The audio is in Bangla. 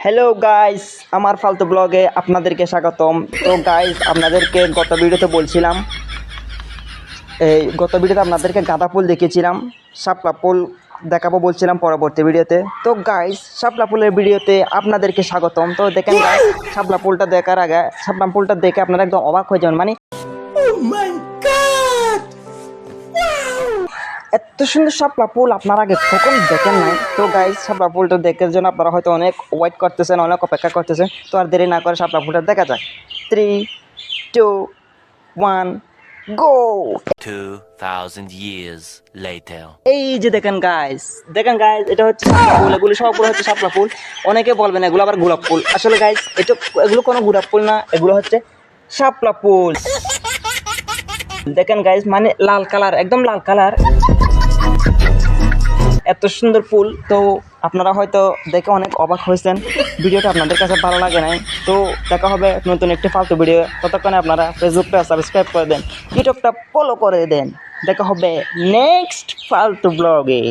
হ্যালো গাইস, আমার ফালতু ব্লগে আপনাদেরকে স্বাগতম। তো গাইস, আপনাদেরকে গত ভিডিওতে বলছিলাম, গত ভিডিওতে আপনাদেরকে গাঁদা ফুল দেখিয়েছিলাম, শাপলা ফুল দেখাবো বলছিলাম পরবর্তী ভিডিওতে। তো গাইস, শাপলা ফুলের ভিডিওতে আপনাদেরকে স্বাগতম। তো দেখেন গাইস, শাপলা ফুলটা দেখার আগে শাপলা ফুলটা দেখে আপনারা একদম অবাক হয়ে যাবেন। মানে এত সুন্দর শাপলা ফুল আপনারা আগে কখন দেখেন নাই। তো গাইস, শাপলা ফুলটা দেখার জন্য আপনারা হয়তো অনেক ওয়েট করতেছেন, অনেক অপেক্ষা করতেছেন। তো আর দেরি না করে শাপলা ফুলটা দেখা যায়। 3, 2, 1, গো। 2000 years later. এই যে দেখেন গাইস, এটা হচ্ছে শাপলা ফুল। এগুলো সবগুলো হচ্ছে শাপলা ফুল। অনেকে বলবেন এগুলো আবার গোলাপ ফুল। আসলে গাইস, এগুলো কোনো গোলাপ ফুল না, এগুলো হচ্ছে শাপলা ফুল। দেখেন গাইস, মানে লাল কালার, একদম লাল কালার, এত সুন্দর ফুল। তো আপনারা হয়তো দেখে অনেক অবাক হয়েছেন, ভিডিওটা আপনাদের কাছে ভালো লাগে নাই। তো দেখা হবে নতুন একটি ফালতু ভিডিও। ততক্ষণে আপনারা ফেসবুকটা সাবস্ক্রাইব করে দেন, ইউটিউবটা ফলো করে দেন। দেখা হবে নেক্সট ফালতু ব্লগে।